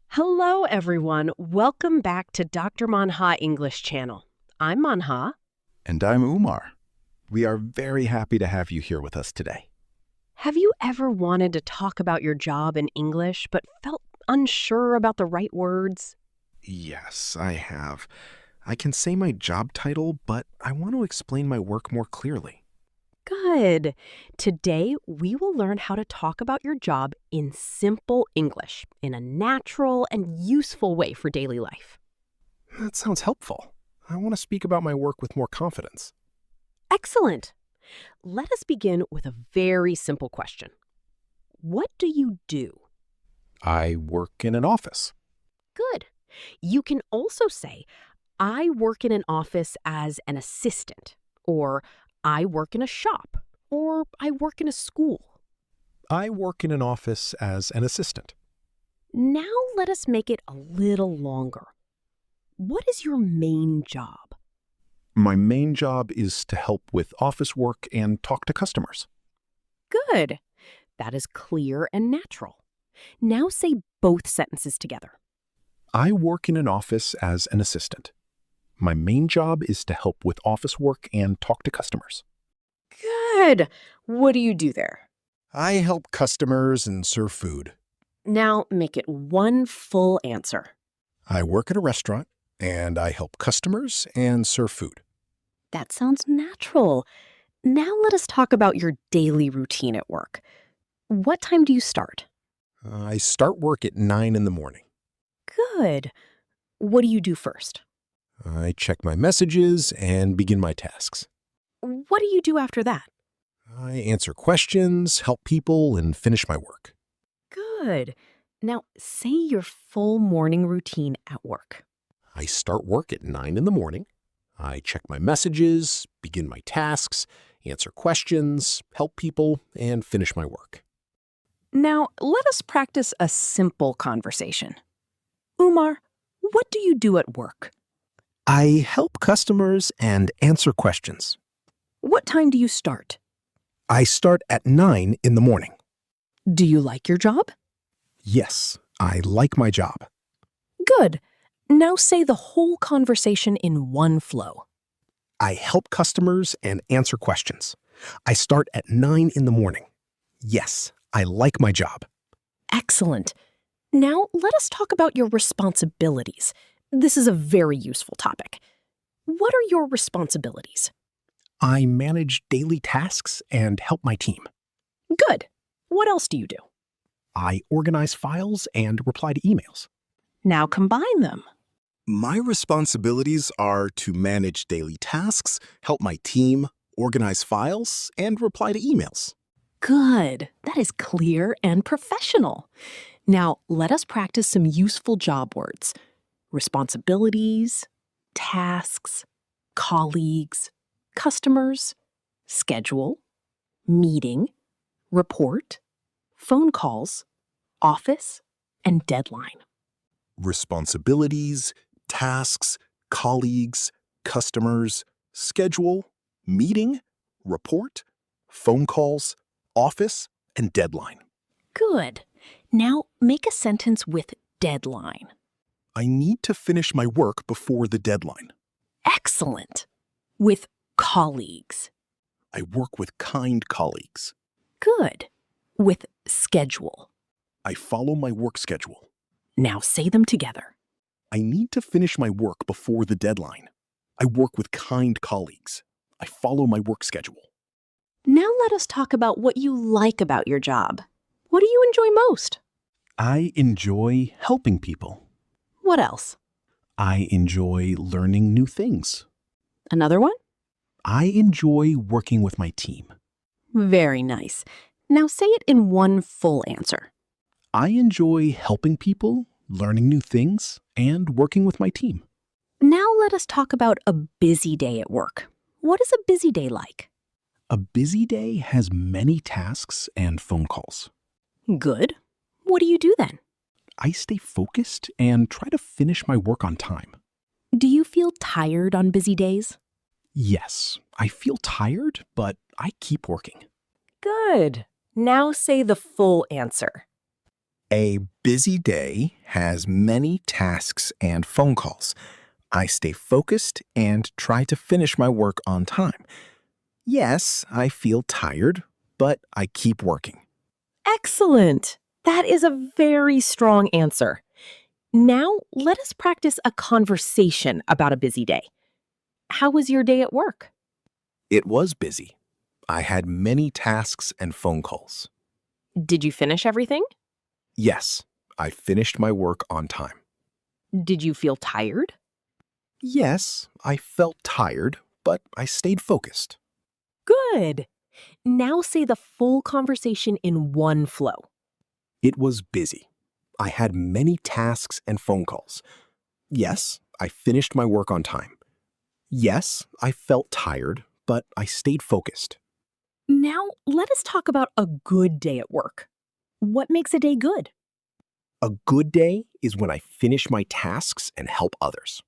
Hello, everyone. Welcome back to Dr. Manha English Channel. I'm Manha. And I'm Umar. We are very happy to have you here with us today. Have you ever wanted to talk about your job in English but felt unsure about the right words? Yes, I have. I can say my job title, but I want to explain my work more clearly. Good. Today, we will learn how to talk about your job in simple English, in a natural and useful way for daily life. That sounds helpful. I want to speak about my work with more confidence. Excellent. Let us begin with a very simple question. What do you do? I work in an office. Good. You can also say, I work in an office as an assistant, or I work in a shop, or I work in a school. I work in an office as an assistant. Now let us make it a little longer. What is your main job? My main job is to help with office work and talk to customers. Good. That is clear and natural. Now say both sentences together. I work in an office as an assistant. My main job is to help with office work and talk to customers. Good. What do you do there? I help customers and serve food. Now make it one full answer. I work at a restaurant, and I help customers and serve food. That sounds natural. Now let us talk about your daily routine at work. What time do you start? I start work at 9 in the morning. Good. What do you do first? I check my messages and begin my tasks. What do you do after that? I answer questions, help people, and finish my work. Good. Now say your full morning routine at work. I start work at 9 in the morning. I check my messages, begin my tasks, answer questions, help people, and finish my work. Now let us practice a simple conversation. Umar, what do you do at work? I help customers and answer questions. What time do you start? I start at 9 in the morning. Do you like your job? Yes, I like my job. Good. Now say the whole conversation in one flow. I help customers and answer questions. I start at 9 in the morning. Yes, I like my job. Excellent. Now let us talk about your responsibilities. This is a very useful topic. What are your responsibilities? I manage daily tasks and help my team. Good. What else do you do? I organize files and reply to emails. Now combine them. My responsibilities are to manage daily tasks, help my team, organize files, and reply to emails. Good. That is clear and professional. Now let us practice some useful job words. Responsibilities, tasks, colleagues, customers, schedule, meeting, report, phone calls, office, and deadline. Responsibilities, tasks, colleagues, customers, schedule, meeting, report, phone calls, office, and deadline. Good. Now make a sentence with deadline. I need to finish my work before the deadline. Excellent. With colleagues. I work with kind colleagues. Good. With schedule. I follow my work schedule. Now say them together. I need to finish my work before the deadline. I work with kind colleagues. I follow my work schedule. Now let us talk about what you like about your job. What do you enjoy most? I enjoy helping people. What else? I enjoy learning new things. Another one? I enjoy working with my team. Very nice. Now say it in one full answer. I enjoy helping people, learning new things, and working with my team. Now let us talk about a busy day at work. What is a busy day like? A busy day has many tasks and phone calls. Good. What do you do then? I stay focused and try to finish my work on time. Do you feel tired on busy days? Yes, I feel tired, but I keep working. Good. Now say the full answer. A busy day has many tasks and phone calls. I stay focused and try to finish my work on time. Yes, I feel tired, but I keep working. Excellent. That is a very strong answer. Now let us practice a conversation about a busy day. How was your day at work? It was busy. I had many tasks and phone calls. Did you finish everything? Yes, I finished my work on time. Did you feel tired? Yes, I felt tired, but I stayed focused. Good. Now say the full conversation in one flow. It was busy. I had many tasks and phone calls. Yes, I finished my work on time. Yes, I felt tired, but I stayed focused. Now let us talk about a good day at work. What makes a day good? A good day is when I finish my tasks and help others.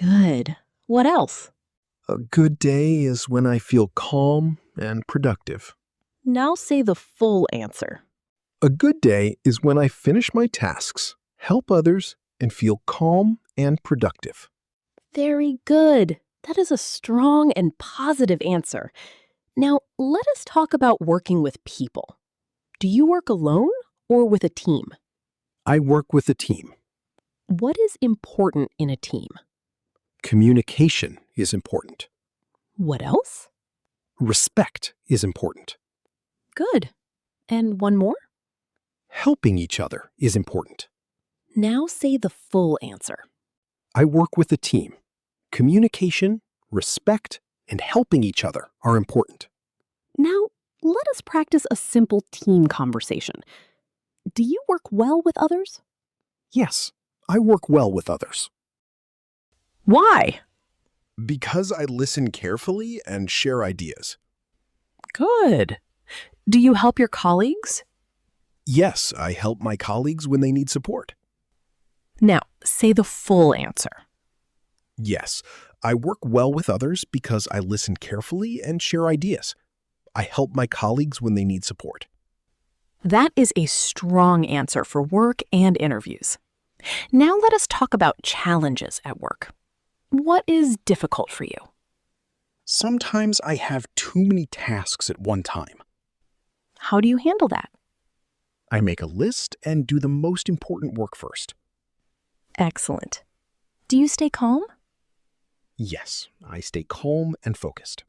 Good. What else? A good day is when I feel calm and productive. Now say the full answer. A good day is when I finish my tasks, help others, and feel calm and productive. Very good. That is a strong and positive answer. Now, let us talk about working with people. Do you work alone or with a team? I work with a team. What is important in a team? Communication is important. What else? Respect is important. Good. And one more? Helping each other is important. Now say the full answer. I work with a team. Communication, respect, and helping each other are important. Now, let us practice a simple team conversation. Do you work well with others? Yes, I work well with others. Why? Because I listen carefully and share ideas. Good. Do you help your colleagues? Yes, I help my colleagues when they need support. Now, say the full answer. Yes, I work well with others because I listen carefully and share ideas. I help my colleagues when they need support. That is a strong answer for work and interviews. Now let us talk about challenges at work. What is difficult for you? Sometimes I have too many tasks at one time. How do you handle that? I make a list and do the most important work first. Excellent. Do you stay calm? Yes, I stay calm and focused.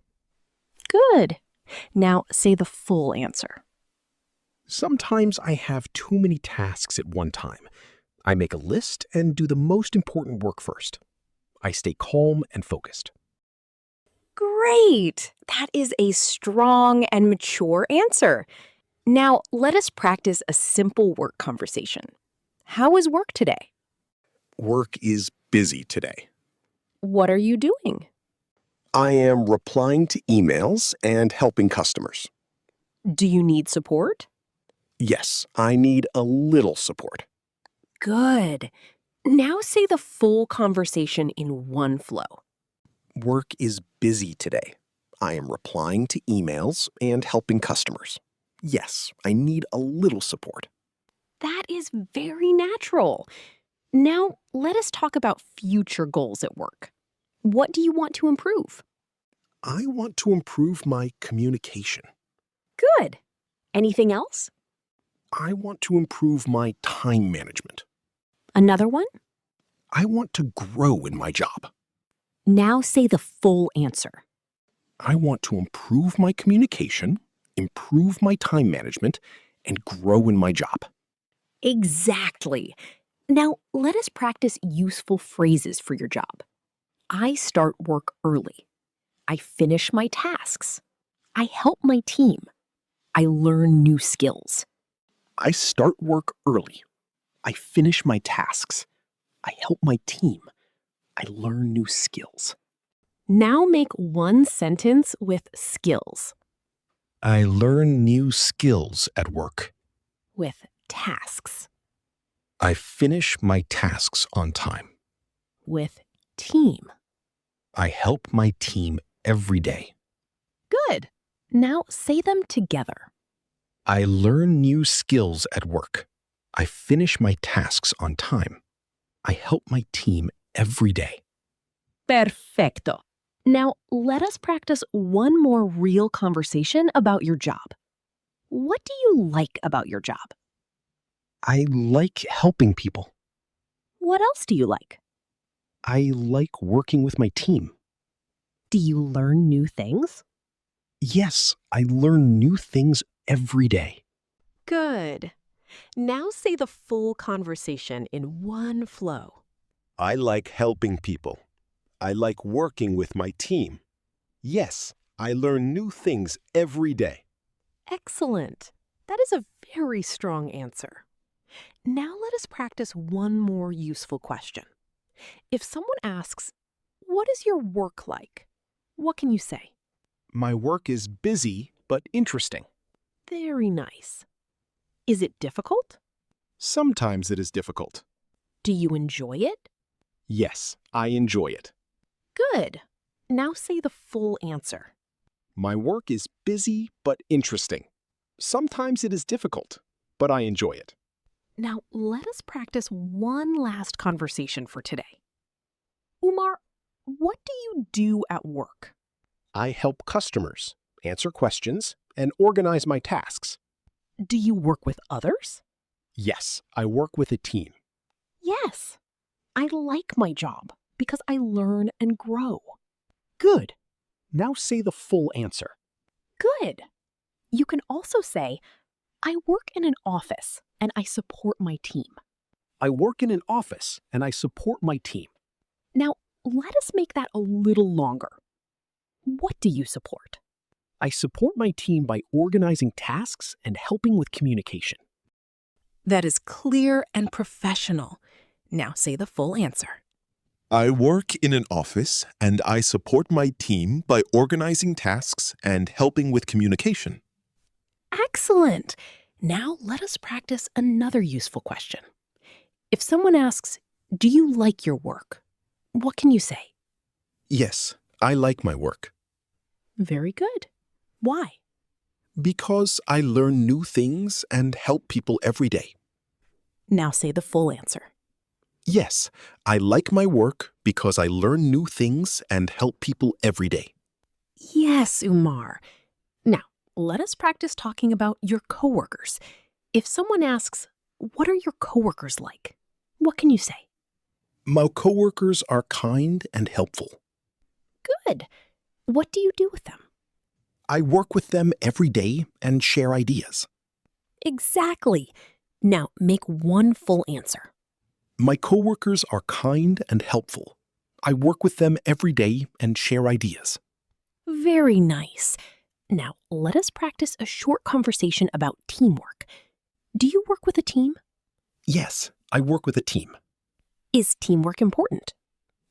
Good. Now say the full answer. Sometimes I have too many tasks at one time. I make a list and do the most important work first. I stay calm and focused. Great! That is a strong and mature answer. Now let us practice a simple work conversation. How was work today? Work is busy today. What are you doing? I am replying to emails and helping customers. Do you need support? Yes, I need a little support. Good. Now say the full conversation in one flow. Work is busy today. I am replying to emails and helping customers. Yes, I need a little support. That is very natural. Now let us talk about future goals at work. What do you want to improve? I want to improve my communication. Good. Anything else? I want to improve my time management. Another one? I want to grow in my job. Now say the full answer. I want to improve my communication, improve my time management, and grow in my job. Exactly. Now let us practice useful phrases for your job. I start work early. I finish my tasks. I help my team. I learn new skills. I start work early. I finish my tasks. I help my team. I learn new skills. Now make one sentence with skills, I learn new skills at work. with tasks, I finish my tasks on time. with team. I help my team every day. Good. Now say them together. I learn new skills at work. I finish my tasks on time. I help my team every day. Perfecto. Now let us practice one more real conversation about your job. What do you like about your job? I like helping people. What else do you like? I like working with my team. Do you learn new things? Yes, I learn new things every day. Good. Now say the full conversation in one flow. I like helping people. I like working with my team. Yes, I learn new things every day. Excellent. That is a very strong answer. Now let us practice one more useful question. If someone asks, "What is your work like?" What can you say? My work is busy but interesting. Very nice. Is it difficult? Sometimes it is difficult. Do you enjoy it? Yes, I enjoy it. Good. Now say the full answer. My work is busy but interesting. Sometimes it is difficult, but I enjoy it. Now let us practice one last conversation for today. Umar, what do you do at work? I help customers, answer questions, and organize my tasks. Do you work with others? Yes, I work with a team. Yes. I like my job because I learn and grow. Good. Now say the full answer. Good. You can also say, I work in an office and I support my team. I work in an office and I support my team. Now, let us make that a little longer. What do you support? I support my team by organizing tasks and helping with communication. That is clear and professional. Now say the full answer. I work in an office and I support my team by organizing tasks and helping with communication. Excellent. Now let us practice another useful question. If someone asks, "Do you like your work?" What can you say? Yes, I like my work. Very good. Why? Because I learn new things and help people every day. Now say the full answer. Yes, I like my work because I learn new things and help people every day. Yes, Umar. Now, let us practice talking about your coworkers. If someone asks, "What are your coworkers like?" What can you say? My coworkers are kind and helpful. Good. What do you do with them? I work with them every day and share ideas. Exactly. Now make one full answer. My coworkers are kind and helpful. I work with them every day and share ideas. Very nice. Now let us practice a short conversation about teamwork. Do you work with a team? Yes, I work with a team. Is teamwork important?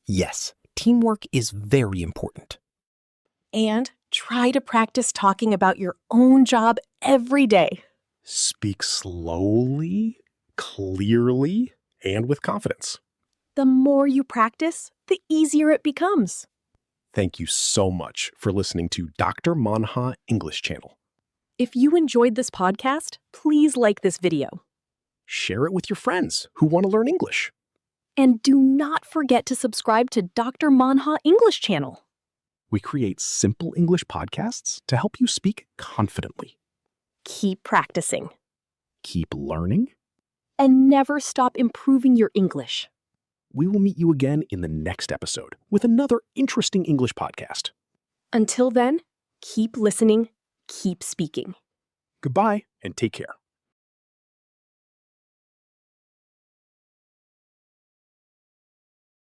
Yes, teamwork is very important. And try to practice talking about your own job every day. Speak slowly, clearly, and with confidence. The more you practice, the easier it becomes. Thank you so much for listening to Dr. Manha English Channel. If you enjoyed this podcast, please like this video. Share it with your friends who want to learn English. And do not forget to subscribe to Dr. Manha English Channel. We create simple English podcasts to help you speak confidently. Keep practicing. Keep learning. And never stop improving your English. We will meet you again in the next episode with another interesting English podcast. Until then, keep listening, keep speaking. Goodbye and take care.